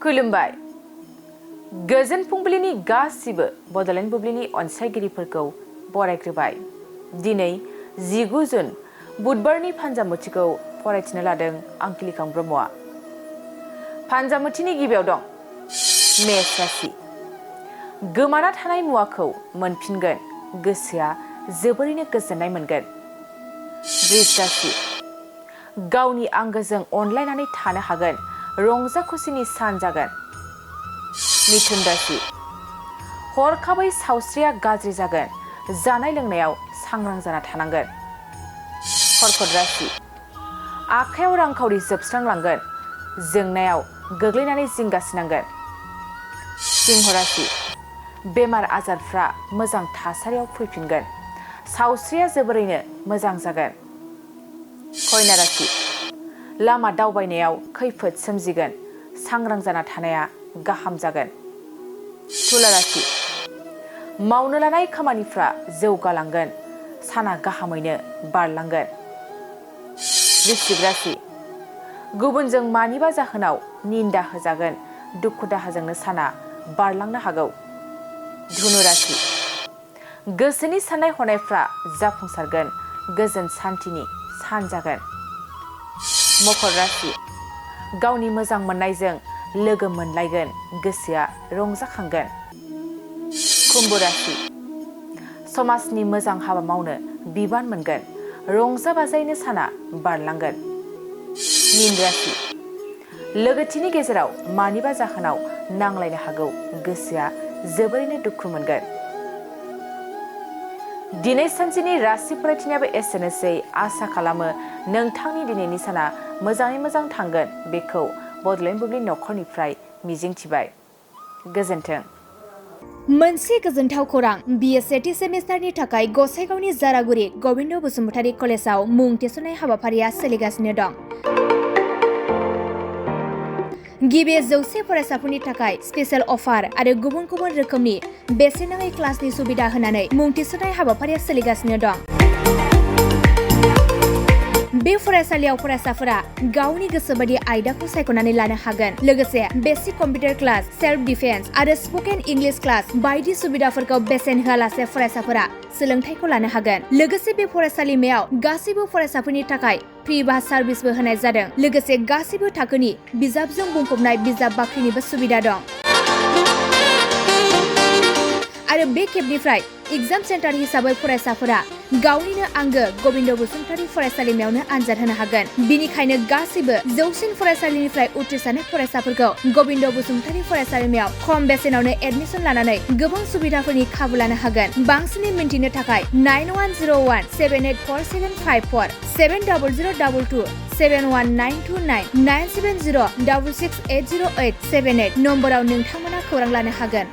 खुलुमबाय गोजोन फुंबिलिनि गासिबो बड'लेण्ड बुब्लिनि अनसायगिरिफोरखौ बरायग्रोबाय। दिनै 19 जुन बुधबारनि फानजामुथिखौ फरायथिनो लादों आं किलिखां ब्रह्मआ। फानजामुथिनि गिबियाव दं मेष राशि। गोमाना थानाय मुवाखौ मोनफिनगोन, गोसोआ जोबोरैनो गोजोननाय मोनगोन। वृष राशि। गावनि आंगोजों अनलायनानै थानो हागोन, रंजा खुसिनि सान जागोन। मिथुन राशि। हरखाबै सावस्रिया गाज्रि जागोन, जानाय लोंनायाव सांग्रां जाना थानांगोन। कर्कट राशि। आखायाव रांखावरि जोबस्रांलांगोन, जेंनायाव गोग्लैनानै जिंगासिनांगोन। सिंह राशि। बेमार आजारफ्रा मोजां थासारियाव फैफिनगोन, सावस्रिया जोबोरैनो मोजां जागोन। कन्या राशि। लामा दावबायनायाव खैफोद सोमजिगोन, सांग्रां जाना थानाया गाहाम जागोन। तुला राशि। मावनो लानाय खामानिफ्रा जौगालांगोन, साना गाहामैनो बारलांगोन। वृश्चिक राशि। गुबुनजों मानिबा जाहोनाव निन्दा होजागोन, दुखु दाहाजोंनो साना बारलांनो हागौ। धनु राशि। गोसोनि साननाय हनायफ्रा जाफुंसारगोन, गोजोन सान्थिनि सान जागोन। मकर राशि। गावनि मोजां मोननायजों लोगो मोनलायगोन, गोसोआ रंजाखांगोन। कुम्भ राशि। समाजनि मोजां हाबा मावनो बिबान मोनगोन, रंजा बाजायैनो साना बारलांगोन। मीन राशि। लोगोथिनि गेजेराव मानिबा जाहोनाव नांलायनो हागौ, गोसोआ जोबोरैनो दुखु मोनगोन। दिनै सानसेनि राशि फरायथिनायाबो एसेनोसै। आसा खालामो नोंथांनि दिनैनि साना मोजाङै मोजां थांगोन, बेखौ बड'लेण्ड बुब्लि नखरनिफ्राय मिजिंथिबाय। गोजोन्थों। मोनसे गोजोनथाव खौरां। बिए सेथि सेमिस्टारनि थाखाय गसाइगावनि जारागुरि गबिन्द बसुमतारी कलेजाव मुं थिसननाय हाबाफारिया सोलिगासिनो दं। गिबि 100 फरायसाफोरनि थाखाय स्पेशेल अफार आरो गुबुन गुबुन रोखोमनि बेसेन नाङै क्लासनि सुबिदा होनानै मुं थिसननाय हाबाफारिया सोलिगासिनो दं। बे फरायसालियाव फरायसाफोरा गावनि गोसोबायदि आयदाखौ सायख'नानै लानो हागोन। लोगोसे basic computer class, self defence आरो स्पकेन इंलिश क्लास बायदि सुबिदाफोरखौ बेसेन होआलासे फरायसाफोरा सोलोंथाइखौ लानो हागोन। लोगोसे बे फरायसालिमायाव गासैबो फरायसाफोरनि थाखाय फ्रि बास सार्भिसबो होनाय जादों। लोगोसे गासैबो थाखोनि बिजाबजों बुंफबनाय बिजाब बाख्रिनिबो सुबिदा दं। आरो बे खेबनिफ्राय एग्जाम सेन्टार हिसाबै फरायसाफोरा गावनिनो आंगो गबिन्द बसुमतारी फरायसालिमायावनो आनजाद होनो हागोन। बिनिखायनो गासैबो जौसिन फरायसालिनिफ्राय उथ्रिसारनाय फरायसाफोरखौ गबिन्द बसुमतारी फरायसालिमायाव खम बेसेनावनो एडमिसन लानानै गोबां सुबिदाफोरनि खाबु लानो हागोन। बांसिनै मिन्थिनो थाखाय 9101784754 7002 71929 97066808878 नम्बराव नोंथांमोना खौरां लानो हागोन।